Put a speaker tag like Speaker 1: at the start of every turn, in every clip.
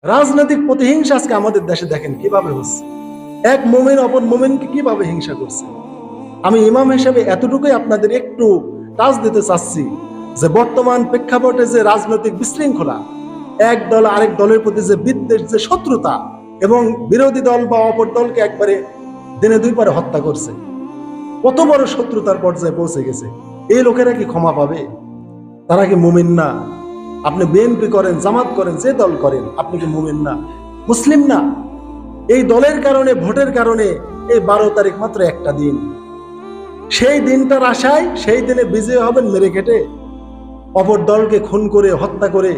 Speaker 1: রাজনৈতিক প্রতিহিংসা আজকে আমাদের দেশে দেখেন কিভাবে হচ্ছে। এক মুমিন অপর মুমিনকে কিভাবে হিংসা করছে। আমি ইমাম হিসেবে এতটুকুই আপনাদের একটু টাচ দিতে চাচ্ছি যে বর্তমান প্রেক্ষাপটে যে রাজনৈতিক বিশৃঙ্খলা, এক দল আরেক দলের প্রতি যে বিদ্বেষ, যে শত্রুতা, এবং বিরোধী দল বা অপর দলকে একবারে দিনে দুই পারে হত্যা করছে, কত বড় শত্রুতার পর্যায়ে পৌঁছে গেছে। এই লোকেরা কি ক্ষমা পাবে? তারা কি মুমিন না? আপনি বিএনপি করেন, জামাত করেন, যে দল করেন, আপনি কি মুমিন না, মুসলিম না? এই দলের কারণে, ভোটের কারণে এই 12 তারিখ মাত্র একটা দিন, সেই দিনটার আশায় সেই দিনে বিজয় হবেন মেরে কেটে, অপর দলকে খুন করে, হত্যা করে,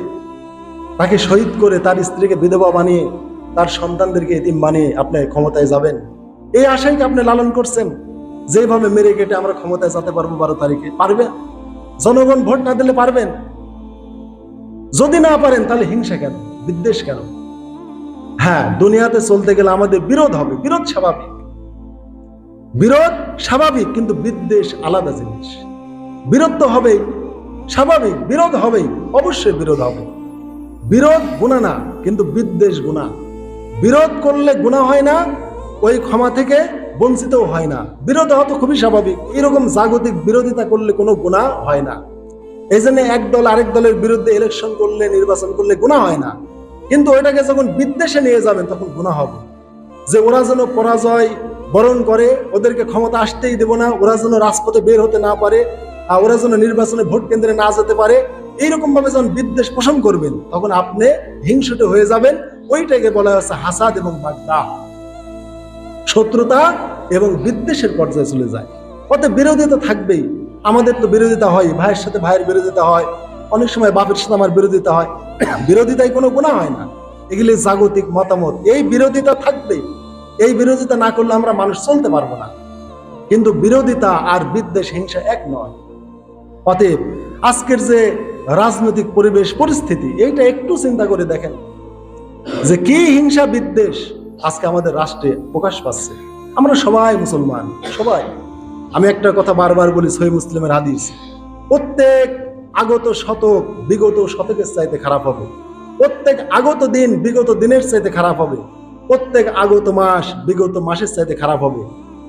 Speaker 1: তাকে শহীদ করে, তার স্ত্রীকে বিধবা বানিয়ে, তার সন্তানদেরকে এতিম বানিয়ে আপনি ক্ষমতায় যাবেন, এই আশায় কি আপনি লালন করছেন? যেভাবে মেরে কেটে আমরা ক্ষমতায় যেতে পারবো 12 তারিখে, পারবেন? জনগণ ভোট না দিলে পারবেন? যদি না পারেন তাহলে হিংসা কেন, বিদ্বেষ কেন? হ্যাঁ, দুনিয়াতে চলতে গেলে আমাদের বিরোধ হবে, বিরোধ স্বাভাবিক, বিরোধ স্বাভাবিক, কিন্তু বিদ্বেষ আলাদা জিনিস। বিরোধ তো হবেই, স্বাভাবিক, বিরোধ হবেই, অবশ্যই বিরোধ হবে। বিরোধ গুনাহ না, কিন্তু বিদ্বেষ গুনাহ। বিরোধ করলে গুনাহ হয় না, ওই ক্ষমা থেকে বঞ্চিত হয় না। বিরোধ হওয়া তো খুবই স্বাভাবিক, এরকম জাগতিক বিরোধিতা করলে কোনো গুনাহ হয় না। এই জন্য এক দল আরেক দলের বিরুদ্ধে ইলেকশন করলে, নির্বাচন করলে গুনাহ হয় না, কিন্তু ওইটাকে যখন বিদ্বেষে নিয়ে যাবেন তখন গুনাহ হবে। যে ওরা যেন পরাজয় বরণ করে, ওদেরকে ক্ষমতা আসতেই দেব না, ওরা যেন রাজপথে বের হতে না পারে, ওরা যেন নির্বাচনে ভোট কেন্দ্রে না যেতে পারে, এইরকম ভাবে যখন বিদ্বেষ পোষণ করবেন তখন আপনি হিংসুট হয়ে যাবেন। ওইটাকে বলা হচ্ছে হাসাদ এবং বাগদা, শত্রুতা এবং বিদ্বেষের পর্যায়ে চলে যায়। অতএব বিরোধিতা থাকবেই। আমাদের তো বিরোধিতা হয়, ভাইয়ের সাথে ভাইয়ের বিরোধিতা হয়, অনেক সময় বাপের সাথে আমার বিরোধিতা হয়। বিরোধিতায় কোনো গুনাহ হয় না, এগুলি জাগতিক মতামত। এই বিরোধিতা থাকবে, এই বিরোধিতা না করলে আমরা মানুষ চলতে পারবো না। কিন্তু বিরোধিতা আর বিদ্বেষ, হিংসা এক নয়। অতএব আজকের যে রাজনৈতিক পরিবেশ, পরিস্থিতি, এইটা একটু চিন্তা করে দেখেন যে কি হিংসা বিদ্বেষ আজকে আমাদের রাষ্ট্রে প্রকাশ পাচ্ছে। আমরা সবাই মুসলমান, সবাই। আমি একটা কথা বারবার বলি, সহিহ মুসলিমের হাদিস, প্রত্যেক আগত শতক বিগত শতকের চাইতে খারাপ হবে, প্রত্যেক আগত দিন বিগত দিনের চাইতে খারাপ হবে, প্রত্যেক আগত মাস বিগত মাসের চাইতে খারাপ হবে,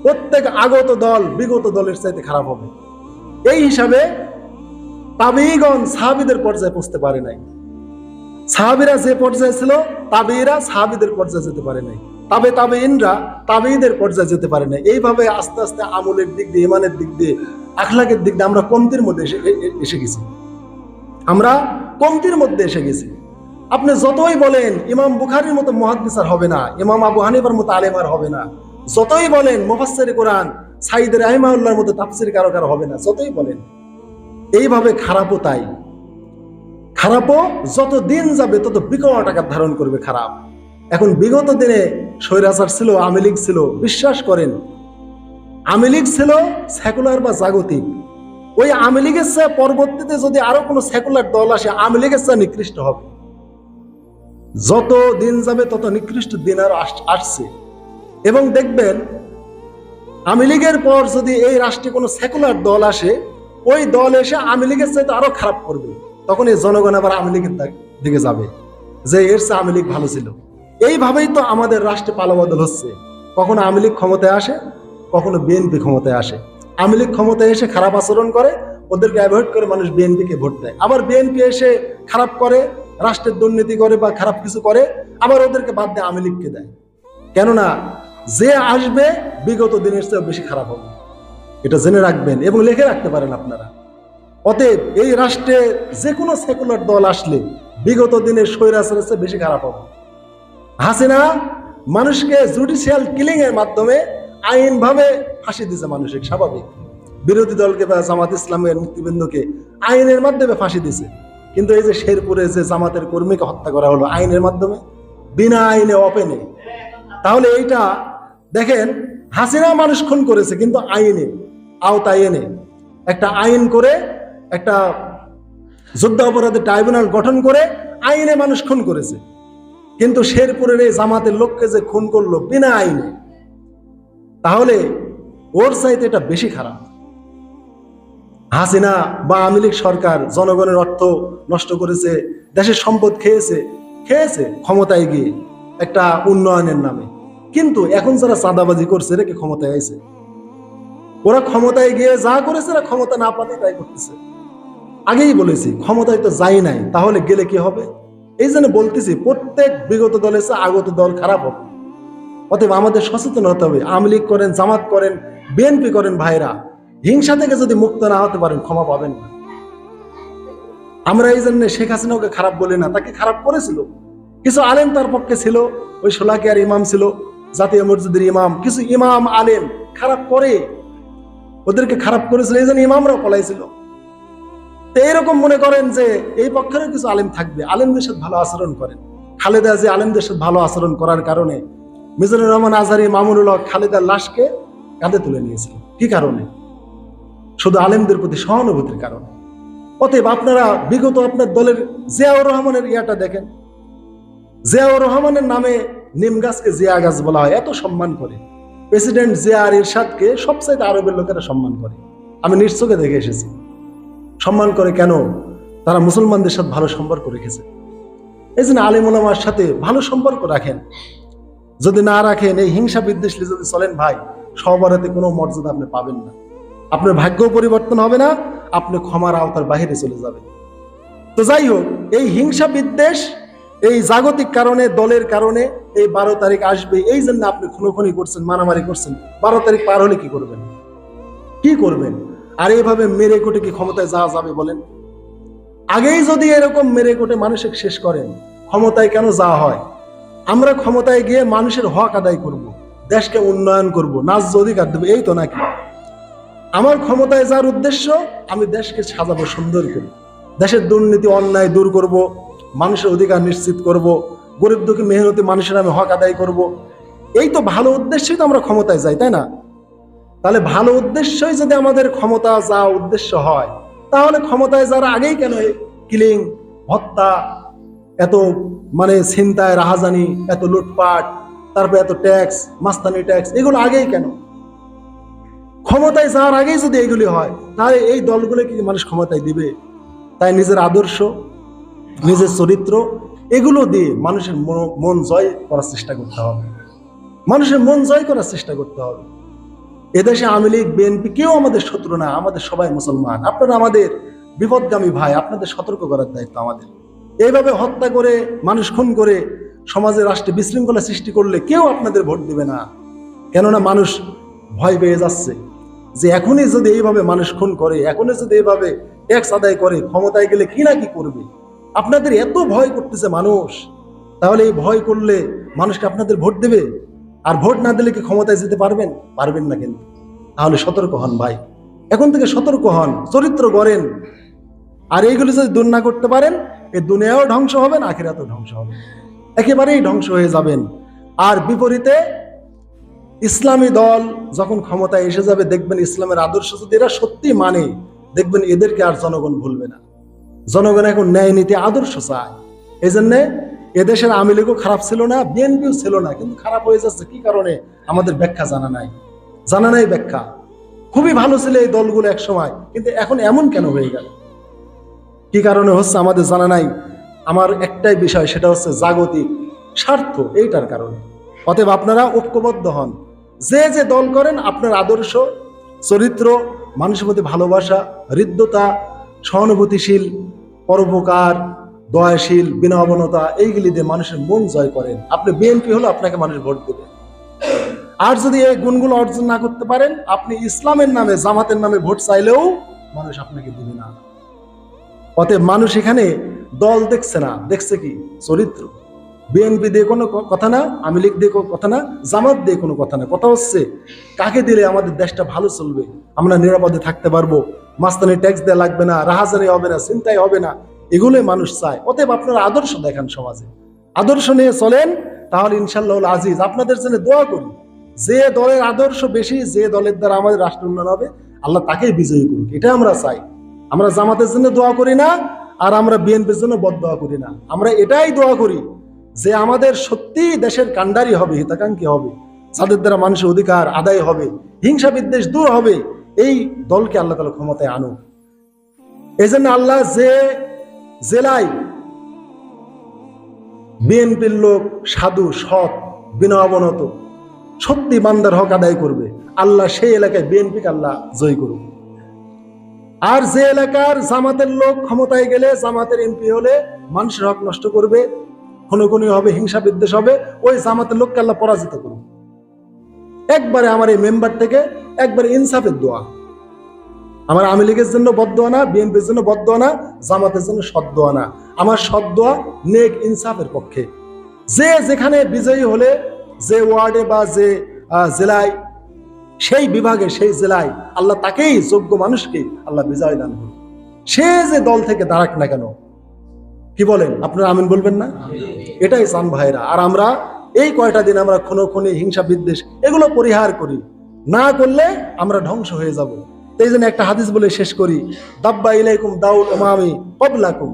Speaker 1: প্রত্যেক আগত দল বিগত দলের চাইতে খারাপ হবে। এই হিসাবে তাবেঈগণ সাহাবীদের পর্যায়ে পৌঁছতে পারে নাই। সাহাবীরা যে পর্যায়ে ছিল, তাবেঈরা সাহাবীদের পর্যায়ে যেতে পারে নাই, তাবেঈনরা তাবেঈদের পর্যায়ে যেতে পারে নাই। এইভাবে আস্তে আস্তে আমলের দিক দিয়ে, ইমানের দিক দিয়ে, আখলাকের দিক দিয়ে আমরা কমতির মধ্যে এসে গেছি। আমরা কমতির মধ্যে এসে গেছি। আপনি যতই বলেন ইমাম বুখারীর মতো মুহাদ্দিস আর হবে না, ইমাম আবু হানিফার মতো আলেম আর হবে না, যতই বলেন মুফাসসির কোরআন সাইদ রাহিমাহুল্লাহর মতো তাফসীর কারো হবে না, যতই বলেন। এইভাবে খারাপও তাই, খারাপও যত দিন যাবে তত বিকট আকার ধারণ করবে খারাপ। এখন বিগত দিনে স্বৈরাচার ছিল, আওয়ামী লীগ ছিল, বিশ্বাস করেন আওয়ামী লীগ ছিল সেকুলার বা জাগতিক। ওই আওয়ামী লীগের চেয়ে পরবর্তীতে যদি আরো কোনো সেকুলার দল আসে, আওয়ামী লীগের চেয়ে নিকৃষ্ট হবে। যত দিন যাবে তত নিকৃষ্ট দিন আরো আসছে। এবং দেখবেন আওয়ামী লীগের পর যদি এই রাষ্ট্রে কোনো সেকুলার দল আসে, ওই দল এসে আওয়ামী লীগের চাইতে আরো খারাপ করবে। তখন এই জনগণ আবার আওয়ামী লীগের দিকে যাবে, যে এর চেয়ে আওয়ামী লীগ ভালো ছিল। এইভাবেই তো আমাদের রাষ্ট্রে পালাবদল হচ্ছে। কখনো আওয়ামী লীগ ক্ষমতায় আসে, কখনো বিএনপি ক্ষমতায় আসে। আওয়ামী লীগ ক্ষমতায় এসে খারাপ আচরণ করে, ওদেরকে অ্যাভয়েড করে মানুষ বিএনপিকে ভোট দেয়। আবার বিএনপি এসে খারাপ করে, রাষ্ট্রের দুর্নীতি করে বা খারাপ কিছু করে, আবার ওদেরকে বাদ দিয়ে আওয়ামী লীগকে দেয়। কেননা যে আসবে বিগত দিনের চেয়ে বেশি খারাপ হবে, এটা জেনে রাখবেন এবং লিখে রাখতে পারেন আপনারা। অতএব এই রাষ্ট্রে যে কোনো সেকুলার দল আসলে বিগত দিনের স্বৈরাচারের চেয়ে বেশি খারাপ হবে। হাসিনা মানুষকে জুডিশিয়াল কিলিং এর মাধ্যমে আইনভাবে ফাঁসি দিয়েছে, মানসিক স্বাভাবিক। বিরোধী দলকে বা জামাত ইসলামের মুক্তিবৃন্দকে আইনের মাধ্যমে ফাঁসি দিয়েছে। কিন্তু এই যে শেরপুরে যে জামাতের কর্মীকে হত্যা করা হলো আইনের মাধ্যমে, বিনা আইনে, অপেনে। তাহলে এইটা দেখেন, হাসিনা মানুষ খুন করেছে, কিন্তু আইনে আওতায় এনে একটা আইন করে, একটা যুদ্ধ অপরাধের ট্রাইব্যুনাল গঠন করে আইনে মানুষ খুন করেছে। কিন্তু শেরপুরের এই জামাতের লোককে যে খুন করলো বিনা আইনে, তাহলে ওর চাইতে এটা বেশি খারাপ। হাসিনা বা আওয়ামী লীগ সরকার জনগণের অর্থ নষ্ট করেছে, দেশের সম্পদ খেয়েছে, খেয়েছে ক্ষমতায় গিয়ে একটা উন্নয়নের নামে, কিন্তু এখন যারা চাঁদাবাজি করছে এরা কি ক্ষমতায় আইছে? ওরা ক্ষমতায় গিয়ে যা করেছে, এরা ক্ষমতা না পাতে তাই করতেছে। আগেই বলেছি ক্ষমতায় তো যাই নাই, তাহলে গেলে কি হবে? এই জন্য বলতেছি প্রত্যেক বিগত দলের চেয়ে আগত দল খারাপ হবে। অতএব আমাদের সচেতন হতে হবে। আওয়ামী লীগ করেন, জামাত করেন, বিএনপি করেন, ভাইরা হিংসা থেকে যদি মুক্ত না হতে পারেন ক্ষমা পাবেন না। আমরা এই জন্য শেখ হাসিনাকে খারাপ বলি না, তাকে খারাপ করেছিল। কিছু আলেম তার পক্ষে ছিল, ওই শোলাকিয়ার ইমাম ছিল, জাতীয় মসজিদের ইমাম, কিছু ইমাম আলেম খারাপ করে, ওদেরকে খারাপ করেছিল, এই জন্য ইমামরাও পলাইছিল। তো এইরকম মনে করেন যে এই পক্ষেরও কিছু আলেম থাকবে, আলেমদের সাথে ভালো আচরণ করেন। খালেদা যে আলেমদের সাথে ভালো আচরণ করার কারণে মিজানুর রহমান আজহারী, মামুনুল হক খালেদার লাশকে কাঁধে তুলে নিয়েছিল। কি কারণে? শুধু আলেমদের প্রতি সহানুভূতির কারণে। অতএব আপনারা বিগত আপনার দলের জিয়াউর রহমানের ইয়াটা দেখেন, জিয়াউর রহমানের নামে নিম গাছকে জিয়া গাছ বলা হয়, এত সম্মান করে। প্রেসিডেন্ট জিয়া আর ইরশাদকে সবচাইতে আরবের লোকেরা সম্মান করে, আমি নিজ চোখে দেখে এসেছি। সম্মান করে কেন? তারা মুসলমানদের সাথে ভালো সম্পর্ক রেখেছে। এই জন্য আলেম ওলামার সাথে ভালো সম্পর্ক রাখেন। যদি না রাখেন, এই হিংসা বিদ্বেষ যদি চলেন ভাই, সবারতে কোনো মর্যাদা আপনি পাবেন না, আপনার ভাগ্য পরিবর্তন হবে না, আপনি ক্ষমার আওতার বাহিরে চলে যাবেন। তো যাই হোক, এই হিংসা বিদ্বেষ এই জাগতিক কারণে, দলের কারণে এই 12 তারিখ আসবে, এই জন্য আপনি খুনোখুনি করছেন, মারামারি করছেন। 12 তারিখ পার হলে কি করবেন? কি করবেন? আর এইভাবে মেরে কোটে কি ক্ষমতায় যাওয়া যাবে বলেন? আগেই যদি এরকম মেরে কোটে মানুষকে শেষ করেন, ক্ষমতায় কেন যাওয়া হয়? আমরা ক্ষমতায় গিয়ে মানুষের হক আদায় করব, দেশকে উন্নয়ন করব, ন্যায্য অধিকার দেবো, এই তো নাকি? আমার ক্ষমতায় যাওয়ার উদ্দেশ্য আমি দেশকে সাজাবো সুন্দর করে, দেশের দুর্নীতি অন্যায় দূর করব, মানুষের অধিকার নিশ্চিত করব, গরিব দুঃখী মেহনতি মানুষের আমি হক আদায় করব। এই তো ভালো উদ্দেশ্যই তো আমরা ক্ষমতায় যাই, তাই না? তাহলে ভালো উদ্দেশ্যই যদি আমাদের ক্ষমতা যাওয়া উদ্দেশ্য হয়, তাহলে ক্ষমতায় যারা আগেই কেন কিলিং, হত্যা, এত ছিনতাই, রাহাজানি, এত লুটপাট, তারপরে এত ট্যাক্স, মাস্তানি ট্যাক্স, এগুলো আগেই কেন? ক্ষমতায় যাওয়ার আগেই যদি এগুলি হয়, তাহলে এই দলগুলো কি মানুষ ক্ষমতায় দিবে? তাই নিজের আদর্শ, নিজের চরিত্র, এগুলো দিয়ে মানুষের মন জয় করার চেষ্টা করতে হবে, মানুষের মন জয় করার চেষ্টা করতে হবে। এদেশে আওয়ামী লীগ, বিএনপি কেউ আমাদের শত্রু না, আমাদের সবাই মুসলমান। আপনারা আমাদের বিপদগামী ভাই, আপনাদের সতর্ক করার দায়িত্ব আমাদের। এইভাবে হত্যা করে, মানুষ খুন করে, সমাজে রাষ্ট্রে বিশৃঙ্খলা সৃষ্টি করলে কেউ আপনাদের ভোট দেবে না। কেননা মানুষ ভয় পেয়ে যাচ্ছে যে এখনই যদি এইভাবে মানুষ খুন করে, এখনই যদি এইভাবে ট্যাক্স আদায় করে, ক্ষমতায় গেলে কি না কি করবে। আপনাদের এত ভয় করতেছে মানুষ, তাহলে এই ভয় করলে মানুষকে আপনাদের ভোট দেবে? আর ভোট না দিলে কি ক্ষমতায় যেতে পারবেন? পারবেন না কিন্তু। তাহলে সতর্ক হন ভাই, এখন থেকে সতর্ক হন, চরিত্র গড়েন। আর এইগুলো যদি দূর না করতে পারেন, এই দুনিয়াও ধ্বংস হবেন, আখিরাতেও ধ্বংস হবে, একেবারেই ধ্বংস হয়ে যাবেন। আর বিপরীতে ইসলামী দল যখন ক্ষমতায় এসে যাবে, দেখবেন ইসলামের আদর্শ যদি এরা সত্যি মানে, দেখবেন এদেরকে আর জনগণ ভুলবে না। জনগণ এখন ন্যায় নীতি আদর্শ চায়। এই জন্যে এদেশের আওয়ামী লীগও খারাপ ছিল না, বিএনপিও ছিল না, কিন্তু খারাপ হয়ে যাচ্ছে কি কারণে আমাদের ব্যাখ্যা জানা নাই, জানা নাই ব্যাখ্যা। খুবই ভালো ছিল এই দলগুলো এক সময়, কিন্তু এখন এমন কেন হয়ে গেল? কি কারণে হচ্ছে আমাদের জানা নাই। আমার একটাই বিষয়, সেটা হচ্ছে জাগতিক স্বার্থ, এইটার কারণে। অতএব আপনারা ঐক্যবদ্ধ হন, যে যে দল করেন আপনার আদর্শ, চরিত্র, মানুষের প্রতি ভালোবাসা, হৃদ্যতা, সহানুভূতিশীল, পরোপকার, দয়াশীল, বিনয়বনতা, এইগুলি দিয়ে মানুষের মন জয় করেন। আপনি বিএনপি হলো আপনাকে মানুষ ভোট দেবে। আর যদি এই গুণগুলো অর্জন না করতে পারেন, আপনি ইসলামের নামে, জামাতের নামে ভোট চাইলেও মানুষ আপনাকে দিবে না। অতএব মানুষ এখানে দল দেখছে না, দেখছে কি? চরিত্র। বিএনপি দিয়ে কোনো কথা না, আওয়ামী লীগ দিয়ে কোনো কথা না, জামাত দিয়ে কোনো কথা না। কথা হচ্ছে কাকে দিলে আমাদের দেশটা ভালো চলবে, আমরা নিরাপদে থাকতে পারবো, মাস্তানি ট্যাক্স দেওয়া লাগবে না, রাহাজানি হবে না, চিন্তাই হবে না, এগুলোই মানুষ চায়। অতএব আপনারা আদর্শ দেখান, সমাজে আদর্শ নিয়ে চলেন, তাহলে ইনশাআল্লাহ আজিজ আপনাদের জন্য দোয়া করি, যে দলের আদর্শ বেশি, যে দলের দ্বারা আমাদের রাষ্ট্র উন্নয়ন হবে, আল্লাহ তাকেই বিজয়ী করুক, এটা আমরা চাই। আমরা জামাতের জন্য দোয়া করি না, আর আমরা বিএনপির জন্য বদদোয়া করি না। আমরা এটাই দোয়া করি যে আমাদের সত্যি দেশের কাণ্ডারি হবে, হিতাকাঙ্ক্ষী হবে, যাদের দ্বারা মানুষের অধিকার আদায় হবে, হিংসা বিদ্বেষ দূর হবে, এই দলকে আল্লাহ তাআলা ক্ষমতায় আনুক। এই জন্য আল্লাহ যে জেলায় বিএনপির লোক সাধু, সৎ, বিনয় অবনত, সত্যি বান্দার হক আদায় করবে, আল্লাহ সেই এলাকায় বিএনপিকে আল্লাহ জয় করুক। আর যে এলাকার জামাতের লোক ক্ষমতায় গেলে, জামাতের এমপি হলে মানুষের হক নষ্ট করবে, খুনোখুনি হবে, হিংসা বিদ্বেষ হবে, ওই জামাতের লোককে আল্লাহ পরাজিত করুক। একবারে আমার এই মেম্বার থেকে একবারে ইনসাফের দোয়া, আমার আওয়ামী লীগের জন্য বদদোয়া না, বিএনপির জন্য বদদোয়া না, জামাতের জন্য সদ্দোয়া না, আমার সদ্দোয়া নেক ইনসাফের পক্ষে। যে যেখানে বিজয়ী হলে, যে ওয়ার্ডে বা যে জেলায়, সেই বিভাগে, সেই জেলায় আল্লাহ তাকেই, যোগ্য মানুষকে আল্লাহ বিজয় দান করুন। সে যে দল থেকে দাঁড়াক না কেন, কি বলেন আপনারা আমিন বলবেন না? এটাই চান ভাইরা। আর আমরা এই কয়টা দিন আমরা খুনোখুনি, হিংসা বিদ্বেষ এগুলো পরিহার করি, না করলে আমরা ধ্বংস হয়ে যাব। এই জন্য একটা হাদিস বলে শেষ করি, দাব্বা ইলাইকুম দাউল উমামি ক্বাবলাকুম,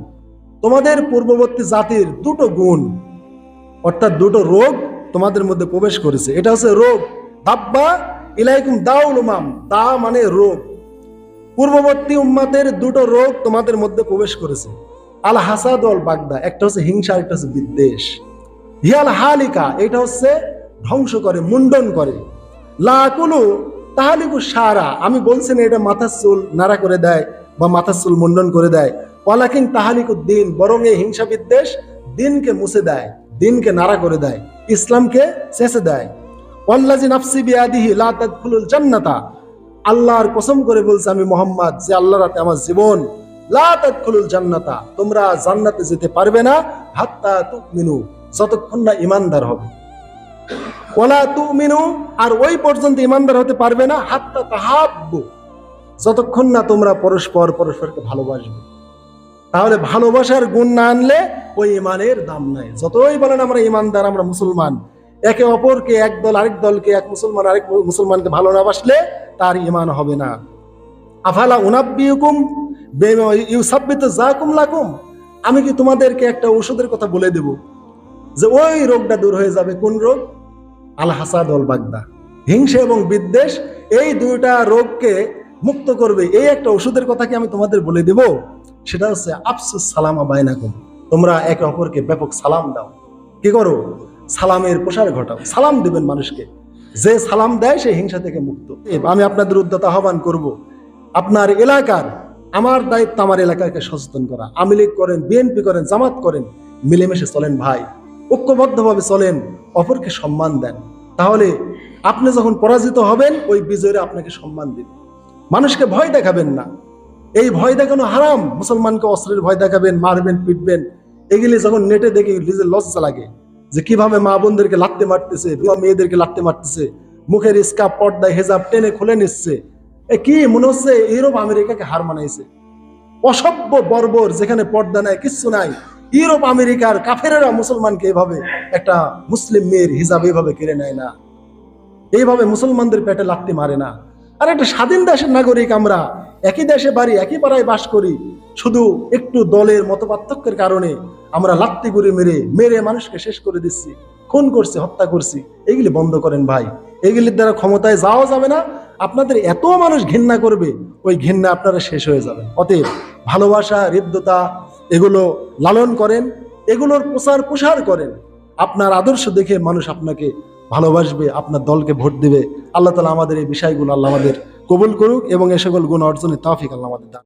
Speaker 1: তোমাদের পূর্ববর্তী জাতির দুটো গুণ, অর্থাৎ দুটো রোগ তোমাদের মধ্যে প্রবেশ করেছে। এটা হচ্ছে রোগ, দাব্বা ইলাইকুম দাউল উমাম, দা মানে রোগ, পূর্ববর্তী উম্মাতের দুটো রোগ তোমাদের মধ্যে প্রবেশ করেছে। আল হাসাদ ওয়াল বাগদা, একটা হচ্ছে হিংসা, একটা হচ্ছে বিদ্বেষ। হিয়াল হালিকা, এটা হচ্ছে ধ্বংস করে, মুন্ডন করে। লাকুলু তাহালিকু সারা, আমি বলছি না এটা মাথার চুল নাড়া করে দেয় বা মাথার চুল মুন্ডন করে দেয়। ওয়ালাকিন তাহালিকু দিন, বরং এই হিংসা বিদ্বেষ দিনকে মুছে দেয়, দিনকে নাড়া করে দেয়, ইসলামকে চেঁচে দেয়। ওয়াল্লাযী নাফসি বিয়াদিহি লা তাদখুলুল জান্নাতা, আল্লাহর কসম করে বলছে আমি মুহাম্মদ, যে আল্লাহর হাতে আমার জীবন, লা তাদখুলুল জান্নাতা, তোমরা জান্নাতে যেতে পারবে না, হাত্তা তুমিনু, যতক্ষণ না ঈমানদার হবে। ওয়ালা তুমিনু, আর ওই পর্যন্ত ঈমানদার হতে পারবে না, হাত্তা তাহাব্বু, যতক্ষণ না তোমরা পরস্পরকে ভালোবাসবে। তাহলে ভালোবাসার গুণ না আনলে ওই ঈমানের দাম নাই। যতই বলেন আমরা ঈমানদার, আমরা মুসলমান, একে অপরকে, এক দল আরেক দলকে, এক মুসলমান আরেক মুসলমানকে ভালো না বাসলে তার ঈমান হবে না। আফালা উনাব্বিউকুম বিমা ইউসাব্বিতু যাকুম লাকুম, আমি কি তোমাদেরকে একটা ঔষধের কথা বলে দেব যে ওই রোগটা দূর হয়ে যাবে? কোন রোগ? আল হাসাদ ওয়াল বাগদা, হিংসা এবং বিদ্বেষ, এই দুইটা রোগকে মুক্ত করবে। এই একটা ওষুধের কথা কি আমি তোমাদের বলে দেব? সেটা হচ্ছে আফসুস সালামা বাইনাকুম, তোমরা একে অপরকে ব্যাপক সালাম দাও। কি করো? সালামের প্রসার ঘটাও, সালাম দিবেন মানুষকে। যে সালাম দেয় সে হিংসা থেকে মুক্ত। আমি আপনাদের উদ্যত আহ্বান করব, আপনার এলাকার, আমার দায়িত্ব আমার এলাকাকে সচেতন করা। আওয়ামী লীগ করেন, বিএনপি করেন, জামাত করেন, মিলেমিশে চলেন ভাই, ঐক্যবদ্ধভাবে চলেন, অপরকে সম্মান দেন। তাহলে আপনি যখন পরাজিত হবেন, ওই বিজয়ীরা আপনাকে সম্মান দিবে। মানুষকে ভয় দেখাবেন না, এই ভয় দেখানো হারাম। মুসলমানকে অস্ত্রের ভয় দেখাবেন, মারবেন, পিটবেন, এগুলি যখন নেটে দেখে নিজের লজ্জা লাগে যে কিভাবে মা বোনদেরকে লাত্তে মারতেছে, মেয়েদেরকে লাত্তে মারতেছে, মুখের স্কার্ফ, পর্দায় হেজাব টেনে খুলে নিচ্ছে। কি মনে হচ্ছে ইউরোপ আমেরিকাকে হার মানাইছে? অসভ্য বর্বর, যেখানে পর্দা নাই, কিচ্ছু নাই। ইউরোপ আমেরিকার কাফেরেরা মুসলমানকে এভাবে, একটা মুসলিম মেয়ের হিজাব এভাবে কেড়ে নেয় না, এইভাবে মুসলমানদের পেটে লাত্তি মারে না। আর একটা স্বাধীন দেশের নাগরিক আমরা, একই দেশে বাড়ি, একই পাড়ায় বাস করি, শুধু একটু দলের মত পার্থক্যের কারণে আমরা লাত্তি গুড়ি মেরে মানুষকে শেষ করে দিচ্ছি, খুন করছি, হত্যা করছি। এগুলি বন্ধ করেন ভাই, এগুলির দ্বারা ক্ষমতায় যাওয়া যাবে না। আপনাদের এত মানুষ ঘৃণা করবে, ওই ঘৃণা আপনারা শেষ হয়ে যাবেন। অতএব ভালোবাসা, হৃদ্যতা এগুলো লালন করেন, এগুলোর প্রসার করেন। আপনার আদর্শ দেখে মানুষ আপনাকে ভালোবাসবে, আপনার দলকে ভোট দিবে। আল্লাহ তাআলা আমাদের এই বিষয়গুলো আল্লাহ আমাদের কবুল করুক এবং এ সকল গুণ অর্জনের তৌফিক আল্লাহ আমাদের দান।